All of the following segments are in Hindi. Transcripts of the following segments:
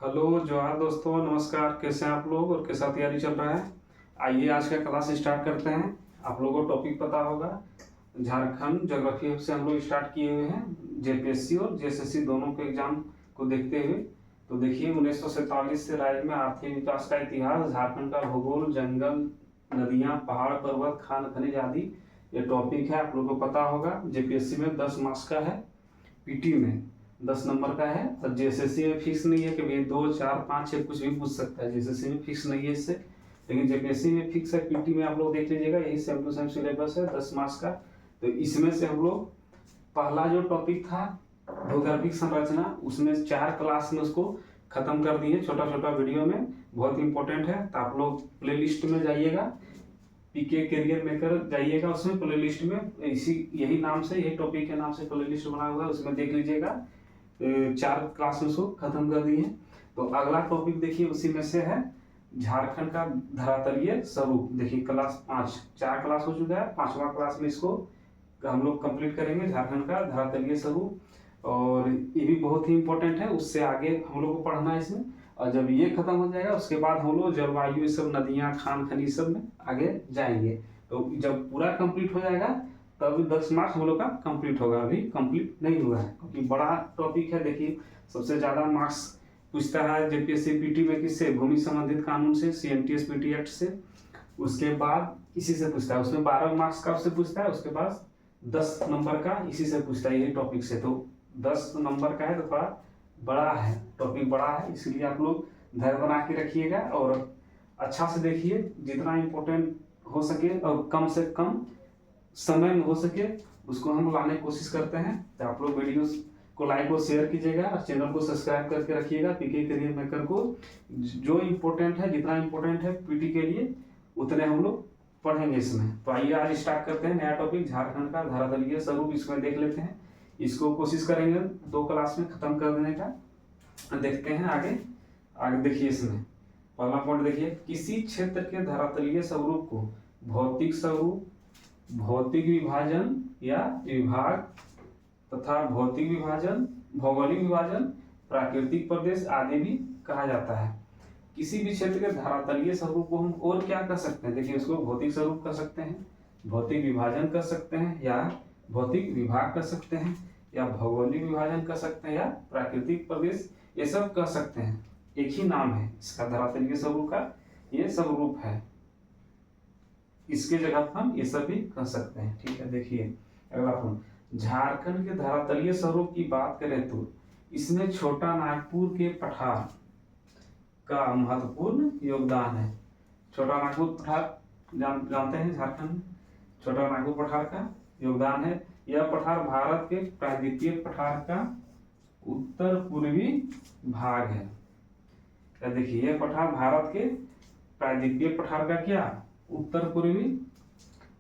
हेलो जोहार दोस्तों, नमस्कार। कैसे हैं आप लोग और कैसा तैयारी चल रहा है? आइए आज का क्लास स्टार्ट करते हैं। आप लोगों को टॉपिक पता होगा, झारखंड ज्योग्राफी से हम लोग स्टार्ट किए हुए हैं जेपीएससी और जेएसएससी दोनों के एग्जाम को देखते हुए। तो देखिए 1947 से राज्य में आर्थिक विकास का इतिहास, झारखंड का भूगोल, जंगल, नदियाँ, पहाड़, पर्वत, खान खनिज आदि ये टॉपिक है। आप लोगों को पता होगा जेपीएससी में 10 मार्क्स का है, पीटी में 10 नंबर का है और जेएसएससी में फिक्स नहीं है कि भाई 2, 4, 5, 6 कुछ भी पूछ सकता है। जेएसएससी में फिक्स नहीं है इससे, लेकिन जेपीएससी में फिक्स है। पीटी में आप लोग देख लीजिएगा, यही सेम टू सेम सिलेबस है 10 मार्क्स का। तो इसमें से हम लोग पहला जो टॉपिक था भूगर्भिक संरचना, उसमें 4 क्लास में उसको खत्म कर दिए, छोटा छोटा वीडियो में, बहुत इंपॉर्टेंट है। तो आप लोग प्ले लिस्ट में जाइएगा, पीके करियर मेकर जाइएगा, उसमें प्ले लिस्ट में इसी यही नाम से, यही टॉपिक के नाम से प्ले लिस्ट बना हुआ है, उसमें देख लीजिएगा। 4 क्लास में उसको खत्म कर दिए। तो अगला टॉपिक देखिए उसी में से है झारखंड का धरातलीय स्वरूप। देखिए क्लास 5, 4 क्लास हो चुका है, 5वां क्लास में इसको हम लोग कंप्लीट करेंगे, झारखंड का धरातलीय स्वरूप। और ये भी बहुत ही इंपॉर्टेंट है, उससे आगे हम लोग को पढ़ना है इसमें। और जब ये खत्म हो जाएगा उसके बाद हम लोग जलवायु, ये सब नदियाँ, खान खनिज सब में आगे जाएंगे। तो जब पूरा कंप्लीट हो जाएगा तब 10 मार्क्स हम लोग का कंप्लीट होगा। अभी कंप्लीट नहीं हुआ है क्योंकि बड़ा टॉपिक है। देखिए सबसे ज़्यादा मार्क्स पूछता है जेपीएससी पीटी में किससे? भूमि संबंधित कानून से, सीएमटीएस पीटी एक्ट से। उसके बाद इसी से पूछता है, उसमें 12 मार्क्स का उससे पूछता है। उसके बाद 10 नंबर का इसी से पूछता है, यही टॉपिक से। तो 10 नंबर का है तो थोड़ा बड़ा है, टॉपिक बड़ा है, इसलिए आप लोग धैर्य बना के रखिएगा और अच्छा से देखिए, जितना इम्पोर्टेंट हो सके और कम से कम समय में हो सके उसको हम लाने की कोशिश करते हैं। तो आप लोग वीडियोस को लाइक और शेयर कीजिएगा और चैनल को सब्सक्राइब करके रखिएगा। पीके करियर मेकर को जो इम्पोर्टेंट है, जितना इम्पोर्टेंट है पीटी के लिए, उतने हम लोग पढ़ेंगे इसमें। तो आइए आज स्टार्ट करते हैं नया टॉपिक, झारखंड का धरातलीय स्वरूप। इसमें देख लेते हैं, इसको कोशिश करेंगे 2 क्लास में खत्म कर देने का। देखते हैं आगे। आगे देखिए, इसमें पहला पॉइंट देखिए, किसी क्षेत्र के धरातलीय स्वरूप को भौतिक स्वरूप, भौतिक विभाजन या विभाग तथा भौतिक विभाजन, भौगोलिक विभाजन, प्राकृतिक प्रदेश आदि भी कहा जाता है। किसी भी क्षेत्र के धरातलीय स्वरूप को हम और क्या कर सकते हैं? देखिए उसको भौतिक स्वरूप कर सकते हैं, भौतिक विभाजन कर सकते हैं, या भौतिक विभाग कर सकते हैं, या भौगोलिक विभाजन कर सकते हैं, या प्राकृतिक प्रदेश, ये सब कर सकते हैं। एक ही नाम है इसका, धरातलीय स्वरूप का ये स्वरूप है। इसके जगह पर हम ये सब भी कर सकते हैं। ठीक है, देखिए अगला पॉइंट, झारखंड के धरातलीय स्वरूप की बात करें तो इसमें छोटा नागपुर के पठार का महत्वपूर्ण योगदान है। छोटा नागपुर पठार जानते हैं, झारखंड में छोटा नागपुर पठार का योगदान है। यह पठार भारत के प्रायद्वीपीय पठार का उत्तर पूर्वी भाग है। देखिए यह पठार भारत के प्रायद्वीपीय पठार का क्या? उत्तर पूर्वी,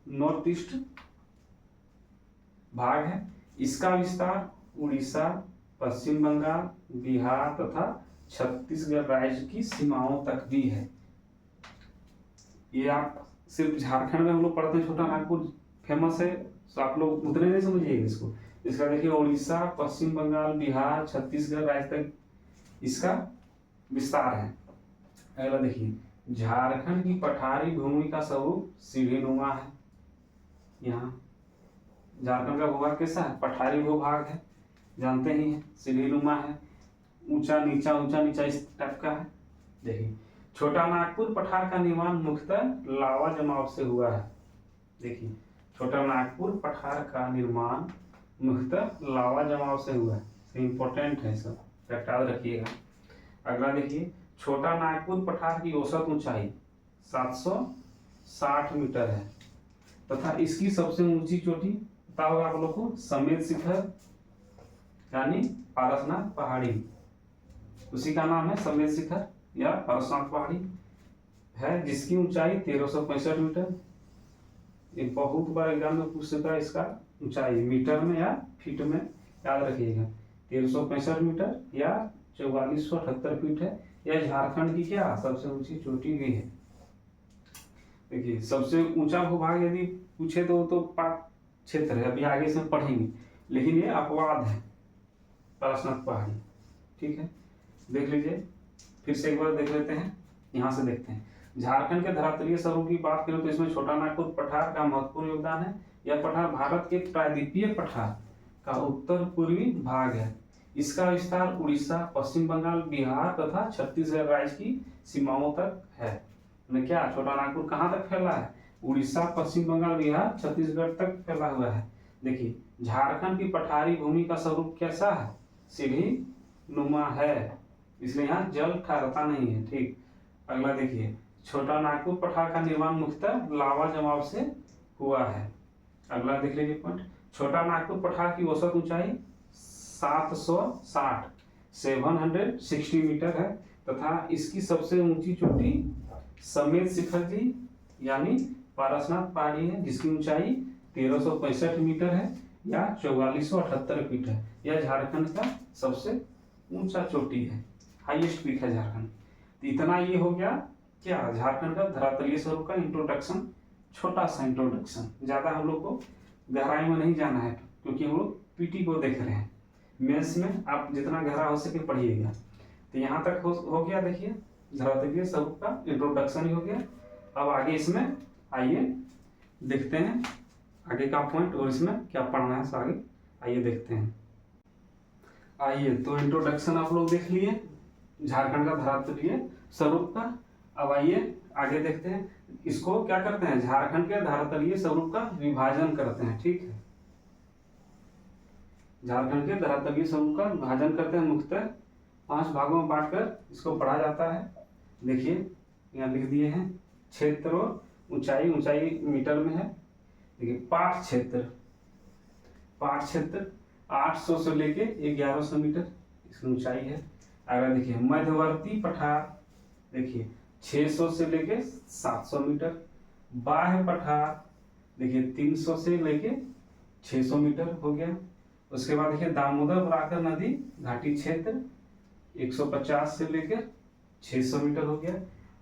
नॉर्थ ईस्ट भाग है। इसका विस्तार उड़ीसा, पश्चिम बंगाल, बिहार तथा छत्तीसगढ़ राज्य की सीमाओं तक भी है। ये आप सिर्फ झारखंड में हम लोग पढ़ते हैं, छोटा नागपुर फेमस है, तो आप लोग उतने नहीं समझिएगा इसको। इसका देखिए उड़ीसा, पश्चिम बंगाल, बिहार, छत्तीसगढ़ राज्य तक इसका विस्तार है। अगला देखिए, झारखंड की पठारी भूमि का स्वरूप सीढ़ीनुमा है। यहाँ झारखंड का भूभाग कैसा है? पठारी भूभाग है, जानते ही हैं, सीढ़ीनुमा है, ऊंचा नीचा ऊंचा नीचा इस टाइप का है। देखिए छोटा नागपुर पठार का निर्माण मुख्यतः लावा जमाव से हुआ है। देखिए छोटा नागपुर पठार का निर्माण मुख्यतः लावा जमाव से हुआ है। इंपॉर्टेंट है, सब याद रखिएगा। अगला देखिए, छोटा नागपुर पठार की औसत ऊंचाई 760 मीटर है तथा इसकी सबसे ऊंची चोटी पता होगा आप लोग को, समेत शिखर यानी पारसनाथ पहाड़ी, उसी का नाम है समेत शिखर या पारसनाथ पहाड़ी है, जिसकी ऊंचाई 1365 मीटर। ये बहुत बार एग्जाम में पूछ सकता है इसका ऊंचाई मीटर में या फीट में, याद रखिएगा। 1365 मीटर या 4478 फीट है। यह झारखंड की क्या सबसे ऊंची चोटी भी है। देखिए सबसे ऊंचा भूभाग यदि पूछे तो पाक क्षेत्र है, अभी आगे से पढ़ेंगे, लेकिन ये अपवाद है पारसनाथ पहाड़ी। ठीक है, देख लीजिए फिर से एक बार देख लेते हैं, यहाँ से देखते हैं। झारखंड के धरातलीय स्वरूप की बात करें तो इसमें छोटा नागपुर पठार का महत्वपूर्ण योगदान है। यह पठार भारत के प्रायद्वीपीय पठार का उत्तर पूर्वी भाग है। इसका विस्तार उड़ीसा, पश्चिम बंगाल, बिहार तथा छत्तीसगढ़ राज्य की सीमाओं तक है। क्या छोटा नागपुर कहाँ तक फैला है? उड़ीसा, पश्चिम बंगाल, बिहार, छत्तीसगढ़ तक फैला हुआ है। देखिए झारखंड की पठारी भूमि का स्वरूप कैसा है? सीढ़ी नुमा है, इसलिए यहाँ जल ठहरता नहीं है। ठीक, अगला देखिए, छोटा नागपुर पठार का निर्माण मुख्यतः लावा जमाव से हुआ है। अगला देख लीजिए पॉइंट, छोटा नागपुर पठार की औसत ऊंचाई 760 मीटर है तथा इसकी सबसे ऊंची चोटी समेत शिखर जी यानी पारसनाथ पहाड़ी है, जिसकी ऊंचाई 1365 मीटर है या 4478 फीट है। यह झारखंड का सबसे ऊंचा चोटी है, हाईएस्ट पीक है झारखंड। तो इतना ये हो गया क्या झारखंड का धरातलीय स्वरूप का इंट्रोडक्शन, छोटा सा इंट्रोडक्शन। ज्यादा हम लोग को गहराई में नहीं जाना है क्योंकि हम लोग पीटी को देख रहे हैं। मेंस में आप जितना गहरा हो सके पढ़िएगा। तो यहाँ तक हो गया। देखिए धरातलीय स्वरूप का इंट्रोडक्शन ही हो गया। अब आगे इसमें आइए देखते हैं आगे का पॉइंट और इसमें क्या पढ़ना है आगे आइए देखते हैं। आइए, तो इंट्रोडक्शन आप लोग देख लिए झारखंड का धरातलीय स्वरूप का। अब आइए आगे देखते हैं, इसको क्या करते हैं, झारखंड के धरातलीय स्वरूप का विभाजन करते हैं। ठीक है, झारखंड के धरातलीय स्वरूप का विभाजन करते हैं, मुख्यतः 5 भागों में बांटकर इसको पढ़ा जाता है। देखिए यहाँ लिख दिए हैं, क्षेत्र और ऊंचाई, ऊंचाई मीटर में है। देखिए पाट क्षेत्र 800 से लेके 1100 मीटर इसकी ऊंचाई है। अगर देखिए मध्यवर्ती पठार, देखिए 600 से लेके 700 मीटर। बाह्य पठार देखिए 300 से लेके 600 मीटर हो गया। उसके बाद देखिए दामोदर बराकर नदी घाटी क्षेत्र 150 से लेकर 600 मीटर हो गया।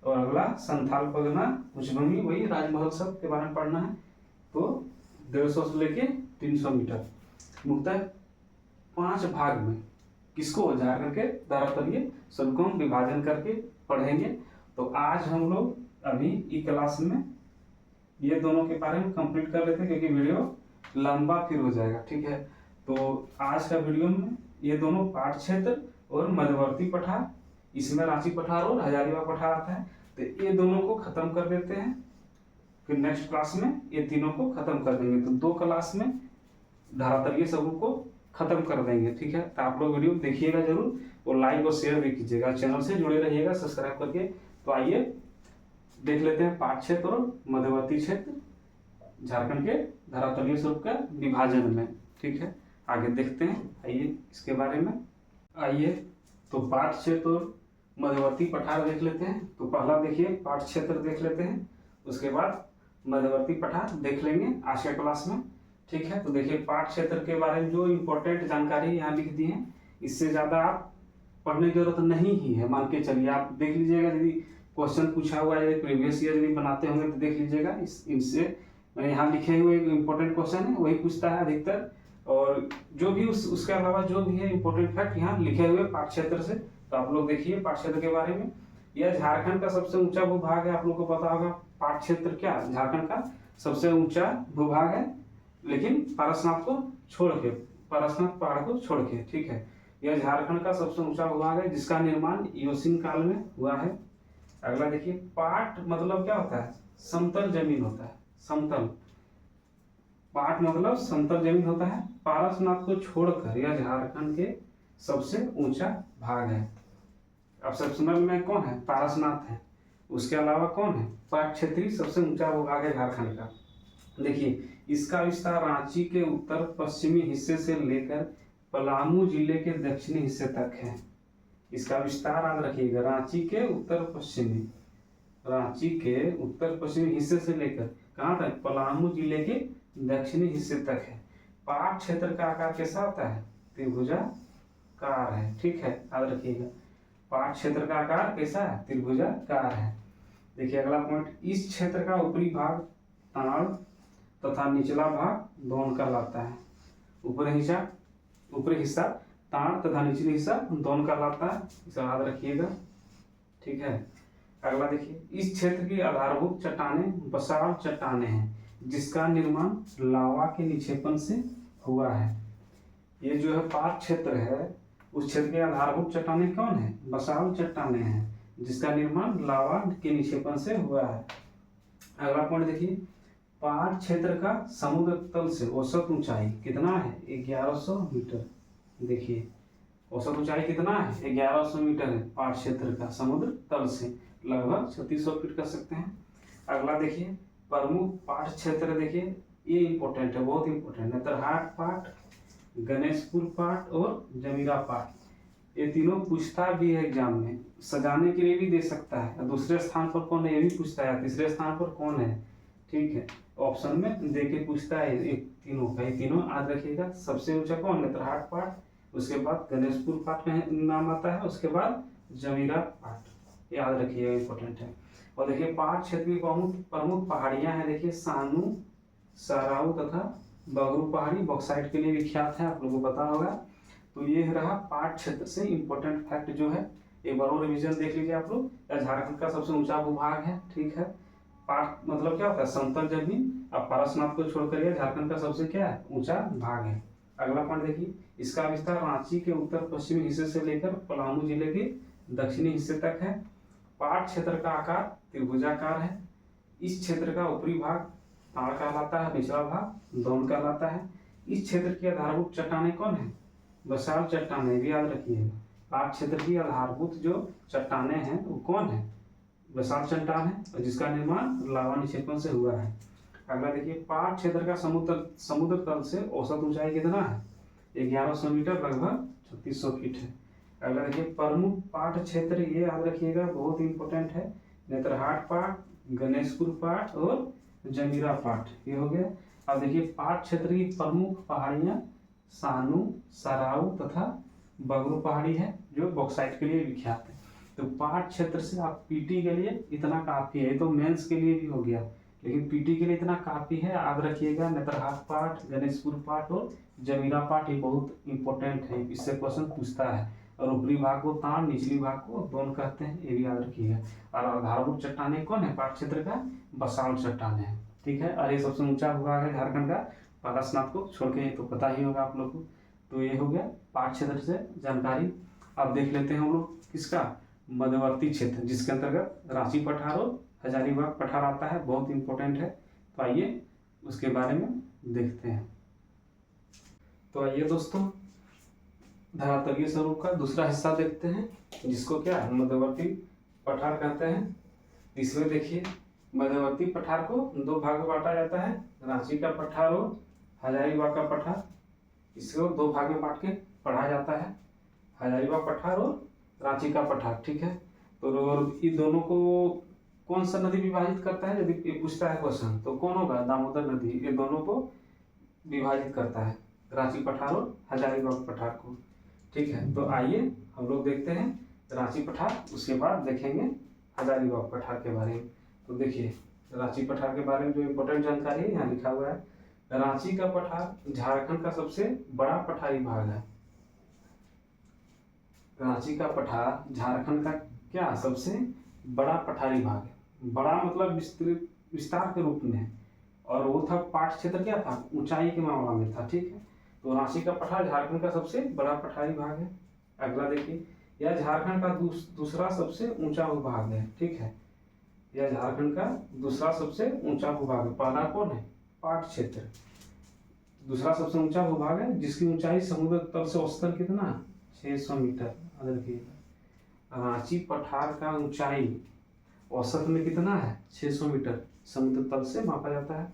और अगला संथाल परगना उच्चभूमि, वही राजमहल सब के बारे में पढ़ना है, तो 150 से लेके 300 मीटर। मुख्यतः 5 भाग में किसको, झारखंड के धरातलीय स्वरूप को विभाजन करके पढ़ेंगे। तो आज हम लोग अभी ई क्लास में ये दोनों के बारे में कंप्लीट कर लेते हैं क्योंकि वीडियो लंबा फिर हो जाएगा। ठीक है, तो आज का वीडियो में ये दोनों पाट क्षेत्र और मध्यवर्ती पठार, इसमें रांची पठार और हजारीबाग पठार आता है, तो ये दोनों को खत्म कर देते हैं। फिर नेक्स्ट क्लास में ये तीनों को खत्म कर देंगे। तो 2 क्लास में धरातलीय स्वरूप को खत्म कर देंगे। ठीक है, तो आप लोग वीडियो देखिएगा जरूर और लाइक और शेयर भी कीजिएगा, चैनल से जुड़े रहिएगा सब्सक्राइब करके। तो आइए देख लेते हैं पाट क्षेत्र और मध्यवर्ती क्षेत्र झारखंड के धरातलीय स्वरूप का विभाजन में। ठीक है, आगे देखते हैं आइए इसके बारे में। आइए तो पाट क्षेत्र और मध्यवर्ती पठार देख लेते हैं। तो पहला देखिए पाट क्षेत्र देख लेते हैं, उसके बाद मध्यवर्ती पठार देख लेंगे आज के क्लास में। ठीक है, तो देखिए पाट क्षेत्र के बारे में जो इम्पोर्टेंट जानकारी यहाँ लिख दी है, इससे ज़्यादा आप पढ़ने की जरूरत नहीं ही है, मान के चलिए। आप देख लीजिएगा, यदि क्वेश्चन पूछा हुआ है, यदि प्रीवियस ईयर यदि बनाते होंगे तो देख लीजिएगा। इनसे यहाँ लिखे हुए इम्पोर्टेंट क्वेश्चन है वही पूछता है अधिकतर, और जो भी उसके अलावा जो भी है इम्पोर्टेंट फैक्ट यहाँ लिखे हुए पाट क्षेत्र से। तो आप लोग देखिए पाट क्षेत्र के बारे में। यह झारखंड का सबसे ऊंचा भूभाग है, आप लोग को पता होगा। पाट क्षेत्र क्या झारखंड का सबसे ऊंचा भूभाग है, लेकिन पारसनाथ को छोड़ के, पारसनाथ पहाड़ को छोड़ के। ठीक है, यह झारखंड का सबसे ऊंचा भूभाग है जिसका निर्माण योशीन काल में हुआ है। अगला देखिए, पाट मतलब क्या होता है, समतल जमीन होता है, समतल। पाट मतलब समतल जमीन होता है। पारसनाथ को छोड़कर यह झारखंड के सबसे ऊंचा भाग है। अब सबसे में कौन है, पारसनाथ है, उसके अलावा कौन है, पाट क्षेत्रीय सबसे ऊंचा भूभाग है झारखंड का। देखिए इसका विस्तार रांची के उत्तर पश्चिमी हिस्से से लेकर पलामू जिले के दक्षिणी हिस्से तक है। इसका विस्तार याद रखिएगा, रांची के उत्तर पश्चिमी हिस्से से लेकर कहाँ तक, पलामू जिले के दक्षिणी हिस्से तक है। पाट क्षेत्र का आकार कैसा होता है, त्रिभुजाकार है। ठीक है, याद रखिएगा, पाट क्षेत्र का आकार कैसा है, त्रिभुजाकार है। देखिए अगला पॉइंट, इस क्षेत्र का ऊपरी भाग ताड़ तथा निचला भाग दौन कहलाता है। ऊपरी हिस्सा ताड़ तथा निचली हिस्सा दौन कहलाता है, इसे याद रखिएगा। ठीक है। अगला देखिए, इस क्षेत्र की आधारभूत चट्टानें बसाल्ट चट्टानें हैं जिसका निर्माण लावा के निक्षेपण से हुआ है। ये जो है पार्क क्षेत्र है, उस क्षेत्र की आधारभूत चट्टानें कौन है? बसाल्ट चट्टानें हैं जिसका निर्माण लावा के निक्षेपण से हुआ है। अगला पॉइंट देखिए, पार्क क्षेत्र का समुद्र तल से औसत ऊंचाई कितना है? 1100 मीटर। देखिए औसत ऊंचाई कितना है? 1100 मीटर है पार्क क्षेत्र का समुद्र तल से, लगभग 3600 फीट कर सकते हैं। अगला देखिए, प्रमुख पाठ क्षेत्र देखिए, ये इंपॉर्टेंट है, बहुत इंपॉर्टेंट है। तरहाट पाठ, गणेशपुर पाठ और जमीरा पाठ, ये तीनों पूछता भी है एग्जाम में, सजाने के लिए भी दे सकता है। दूसरे स्थान पर कौन है ये भी पूछता है, तीसरे स्थान पर कौन है, ठीक है, ऑप्शन में दे के पूछता है। एक तीनों का, ये तीनों याद रखिएगा। सबसे ऊंचा कौन है? तरहाट पाठ, उसके बाद गणेशपुर पाठ में नाम आता है, उसके बाद जमीरा पाठ, याद रखिएगा, इंपॉर्टेंट है। और देखिए पाठ क्षेत्र की प्रमुख पहाड़ियां हैं, देखिए सानू, सराऊ तथा बगरू पहाड़ी बॉक्साइट के लिए विख्यात है, आप लोगों को पता होगा। तो ये रहा पाठ क्षेत्र से इंपॉर्टेंट फैक्ट जो है, एक बार और रिवीजन देख लीजिए आप लोग। झारखंड का सबसे ऊंचा भूभाग है, ठीक है। पाठ मतलब क्या होता है? समतल जमीन। अब पारसनाथ को छोड़कर यह झारखंड का सबसे क्या है? ऊंचा भाग है। अगला पॉइंट देखिए, इसका विस्तार रांची के उत्तर पश्चिमी हिस्से से लेकर पलामू जिले के दक्षिणी हिस्से तक है। पाठ क्षेत्र का आकार त्रिभुजाकार है। इस क्षेत्र का ऊपरी भाग ताड़ कहलाता है, निचला भाग दौन कहलाता है। इस क्षेत्र की आधारभूत चट्टानें कौन है? बसाल्ट चट्टानें, भी याद रखिएगा। पाठ क्षेत्र की आधारभूत जो चट्टानें हैं वो कौन है? बसाल्ट चट्टान है, और जिसका निर्माण लावा निक्षेपण से हुआ है। अगला देखिए, पाठ क्षेत्र का समुद्र तल से औसत ऊंचाई कितना है? 1100 मीटर, लगभग 3600 फीट है। अगला देखिए, प्रमुख पाठ क्षेत्र, ये याद रखिएगा, बहुत इंपॉर्टेंट है। नेत्रहाट पाठ, गणेशपुर पाठ और जमीरा पाठ, ये हो गया। अब देखिए पाठ क्षेत्र की प्रमुख पहाड़ियां सानू, सराऊ तथा बगरू पहाड़ी है, जो बॉक्साइट के लिए विख्यात है। तो पाठ क्षेत्र से आप पीटी के लिए इतना काफी है, तो मेंस के लिए भी हो गया, लेकिन पीटी के लिए इतना काफी है, याद रखिएगा। नेत्रहाट पाठ, गणेशपुर पाठ और जमीरा पाठ, ये बहुत इंपॉर्टेंट है, इससे क्वेश्चन पूछता है। और ऊपरी भाग को ताड़, निचली भाग को दौन कहते हैं, ये भी याद रखिएगा। और आधारभूत चट्टानें कौन है? पाठ क्षेत्र का बसाल्ट चट्टानें है, ठीक है। और ये सबसे ऊंचा भूभाग है झारखंड का, पारसनाथ को छोड़ के, तो पता ही होगा आप लोग को। तो ये हो गया पाठ क्षेत्र से जानकारी। अब देख लेते हैं हम लोग किसका? मध्यवर्ती क्षेत्र, जिसके अंतर्गत रांची पठार और हजारीबाग पठार आता है, बहुत इंपॉर्टेंट है। तो आइए उसके बारे में देखते हैं। तो आइए दोस्तों, धरातलीय स्वरूप का दूसरा हिस्सा देखते हैं, जिसको क्या है? मध्यवर्ती पठार कहते हैं। इसमें देखिए, मध्यवर्ती पठार को दो भाग में बांटा जाता है, रांची का पठार और हजारीबाग का पठार। इसको दो भाग में बांट के पढ़ा जाता है, हजारीबाग पठार और रांची का पठार, ठीक है। तो इन दोनों को कौन सा नदी विभाजित करता है? यदि ये पूछता है क्वेश्चन, तो कौन होगा? दामोदर नदी, ये दोनों को विभाजित करता है, रांची पठार और हजारीबाग पठार को, ठीक है। तो आइए हम लोग देखते हैं रांची पठार, उसके बाद देखेंगे हजारीबाग पठार के बारे में। तो देखिए रांची पठार के बारे में जो इम्पोर्टेंट जानकारी है यहाँ लिखा हुआ है। रांची का पठार झारखंड का सबसे बड़ा पठारी भाग है। रांची का पठार झारखंड का क्या? सबसे बड़ा पठारी भाग है। बड़ा मतलब विस्तार के रूप में है, और वो था पाठ क्षेत्र, क्या था? ऊंचाई के मामला में था, ठीक है। तो रांची का पठार झारखंड का सबसे बड़ा पठारी भाग है। अगला देखिए, यह झारखंड का दूसरा सबसे ऊंचा भूभाग है, ठीक है। यह झारखंड का दूसरा सबसे ऊंचा भूभाग है। पहला कौन है? पाठ क्षेत्र। दूसरा सबसे ऊंचा भूभाग है, जिसकी ऊंचाई समुद्र तल से औसतन कितना? 600 मीटर। रांची पठार का ऊंचाई औसत में कितना है? 600 मीटर समुद्र तल से मापा जाता है।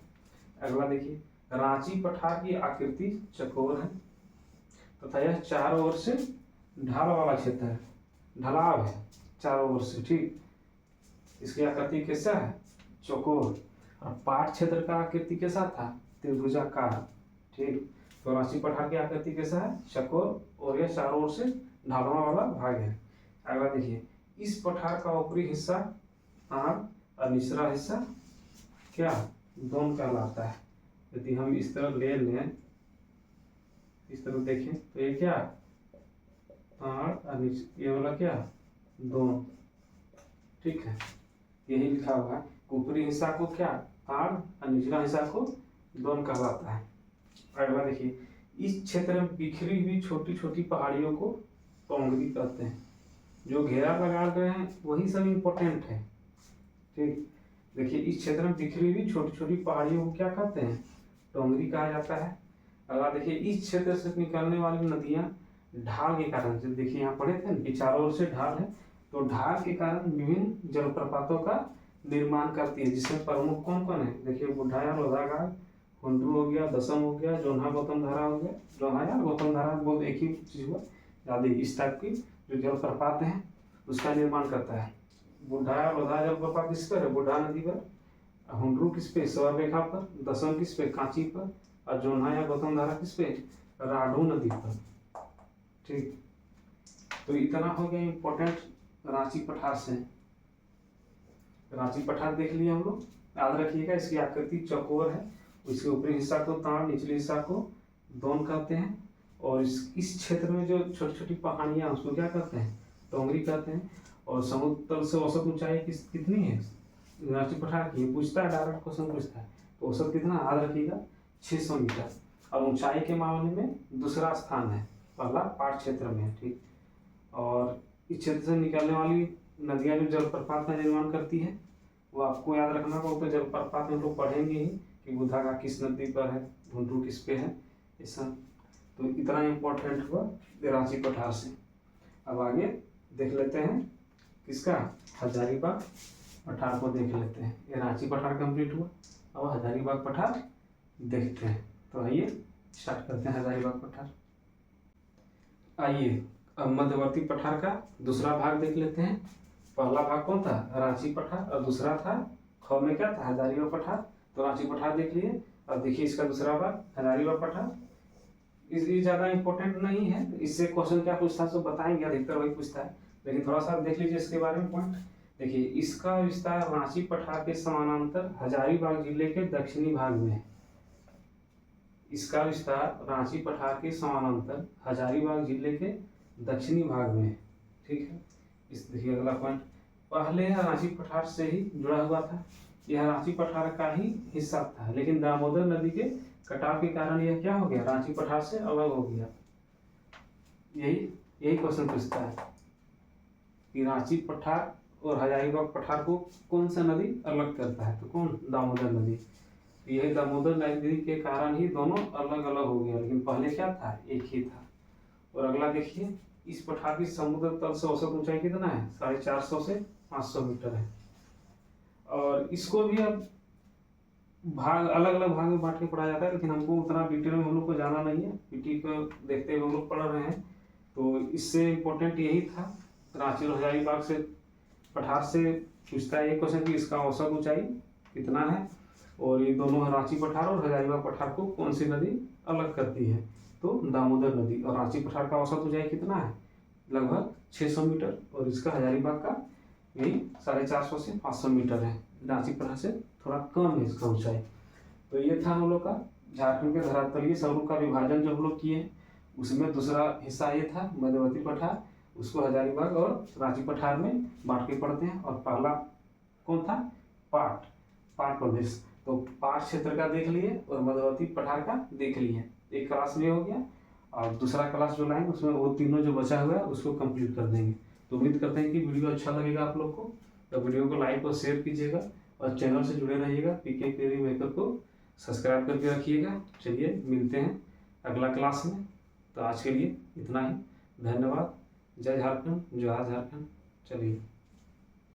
अगला देखिए, रांची पठार की आकृति चौकोर है तथा यह चारों ओर से ढाल वाला क्षेत्र है, ढलाव है चारों ओर से, ठीक। इसकी आकृति कैसा है? चौकोर। और पाठ क्षेत्र का आकृति कैसा था? त्रिभुजाकार, ठीक। तो रांची पठार की आकृति कैसा है? चौकोर, और यह चारों ओर से ढालवा वाला भाग है। अगला देखिए, इस पठार का ऊपरी हिस्सा ताड़ और निचला हिस्सा क्या? दौन कहलाता है। यदि हम इस तरह ले लें, इस तरह देखें, तो ये क्या? ताड़ और ये वाला क्या? दौन, ठीक है, यही लिखा हुआ है। ऊपरी हिस्सा को क्या ताड़ और निचला हिस्सा को दोन कहलाता है। अगला देखिए, इस क्षेत्र में बिखरी हुई छोटी छोटी पहाड़ियों को टोंगरी कहते हैं। जो घेरा लगा रहे हैं वही सब इम्पोर्टेंट है। ठीक, देखिए इस क्षेत्र में बिखरी हुई छोटी छोटी पहाड़ियों को क्या कहते हैं, टोंगरी कहा जाता है। अगला देखिए, इस क्षेत्र से निकलने वाली नदियां ढाल के कारण से, देखिए यहाँ पढ़े थे कि चारों ओर से ढाल है, तो ढाल के कारण विभिन्न जलप्रपातों का निर्माण करती है, जिसमें प्रमुख कौन कौन है। देखिए बुढ़ाया, लोधागार, हुंड्रू हो गया, दसम हो गया, जोन्हा गौतम धारा हो गया। जोन्हा गौतम धारा बहुत एक ही चीज हुआ, याद है, इस टाइप की जो जलप्रपात है उसका निर्माण करता है। बुढ़ाया लोधा जलप्रपात किस पर है, बुढ़ा नदी पर। हुंड्रू किस पे, स्वर रेखा पर। दसम किस पे, कांची पर। और जोन्हा या गौतम धारा किस पे, राढ़ू नदी पर। ठीक, तो इतना हो गया इम्पोर्टेंट रांची पठार से। रांची पठार देख लिया हम लोग। याद रखिएगा इसकी आकृति चौकोर है, इसके ऊपरी हिस्सा को ताड़, निचले हिस्सा को दोन कहते हैं। और इस क्षेत्र में जो छोटी छोटी पहाड़ियां उसको क्या कहते हैं, टोंगरी कहते हैं। और समुद्र तल से औसत ऊंचाई कितनी है रांची पठार की, पूछता है, डायरेक्ट क्वेश्चन पूछता है। तो औसत कितना, याद रखिएगा 600 मीटर। और ऊंचाई के मामले में दूसरा स्थान है, पहला पाट क्षेत्र में है। ठीक, और इस क्षेत्र से निकलने वाली नदियां जो जलप्रपात का निर्माण करती है वो आपको याद रखना होगा। तो जलप्रपात में लोग पढ़ेंगे ही कि बुधागा किस नदी पर है, हुंड्रू किस पे है, ऐसा। तो इतना इम्पोर्टेंट हुआ रांची पठार से। अब आगे देख लेते हैं किसका, हजारीबाग पठार को देख लेते हैं। ये रांची पठार कंप्लीट हुआ, अब हजारीबाग पठार देखते हैं। तो आइए स्टार्ट करते हैं हजारीबाग पठार। आइए अब मध्यवर्ती पठार का दूसरा भाग देख लेते हैं। पहला भाग कौन था, रांची पठार, और दूसरा था ख में क्या था, हजारीबाग पठार। तो रांची पठार देख लिए। अब देखिए इसका दूसरा भाग हजारीबाग पठार। ये ज़्यादा इंपॉर्टेंट नहीं है, इससे क्वेश्चन क्या पूछता है तो बताएंगे, अधिकतर वही पूछता है। लेकिन थोड़ा सा देख लीजिए इसके बारे में पॉइंट। देखिए इसका विस्तार रांची पठार के समानांतर हजारीबाग जिले के दक्षिणी भाग में है। इसका विस्तार रांची पठार के समानांतर हजारीबाग जिले के दक्षिणी भाग में है। ठीक है, इस देखिए अगला पॉइंट, पहले यह रांची पठार से ही जुड़ा हुआ था। यह रांची पठार का ही हिस्सा था, लेकिन दामोदर नदी के कटाव के कारण यह क्या हो गया, रांची पठार से अलग हो गया। यही क्वेश्चन पूछता है कि रांची पठार और हजारीबाग पठार को कौन सा नदी अलग करता है, तो कौन, दामोदर नदी। यही दामोदर नदी के कारण ही दोनों अलग अलग हो गया, लेकिन पहले क्या था, एक ही था। और अगला देखिए, इस पठार की समुद्र तल से औसत ऊंचाई कितना है, 450 से 500 मीटर है। और इसको भी अब भाग अलग अलग भाग में बांट के पढ़ा जाता है, लेकिन हमको उतना डिटेल में हम लोग को जाना नहीं है, पीटी को देखते हुए हम लोग पढ़ रहे हैं। तो इससे इम्पोर्टेंट यही था, रांची और हजारीबाग से पठार से पूछता है एक क्वेश्चन कि इसका औसत ऊंचाई कितना है, और ये दोनों रांची पठार और हजारीबाग पठार को कौन सी नदी अलग करती है, तो दामोदर नदी। और रांची पठार का औसत ऊंचाई कितना है, लगभग 600 मीटर, और इसका हजारीबाग का यही 450 से 500 मीटर है। रांची पठार से थोड़ा कम है इसका ऊंचाई। तो ये था हम लोग का झारखंड के धरातलीय स्वरूप का विभाजन जो हम लोग किए, उसमें दूसरा हिस्सा ये था मध्यवर्ती पठार, उसको हजारीबाग और रांची पठार में बांट के पढ़ते हैं। और पहला कौन था, पाट प्रदेश। तो पाट क्षेत्र का देख लिए और मध्यवर्ती पठार का देख लिए, एक क्लास में हो गया। और दूसरा क्लास जो लाएंगे उसमें वो तीनों जो बचा हुआ है उसको कंप्लीट कर देंगे। तो उम्मीद करते हैं कि वीडियो अच्छा लगेगा आप लोग को। तो वीडियो को लाइक और शेयर कीजिएगा, और चैनल से जुड़े रहिएगा। पीके क्वेरी मेकर को सब्सक्राइब करके रखिएगा। चलिए मिलते हैं अगला क्लास में। तो आज के लिए इतना ही, धन्यवाद। जय झारखंड, जोहार झारखंड। चलिए।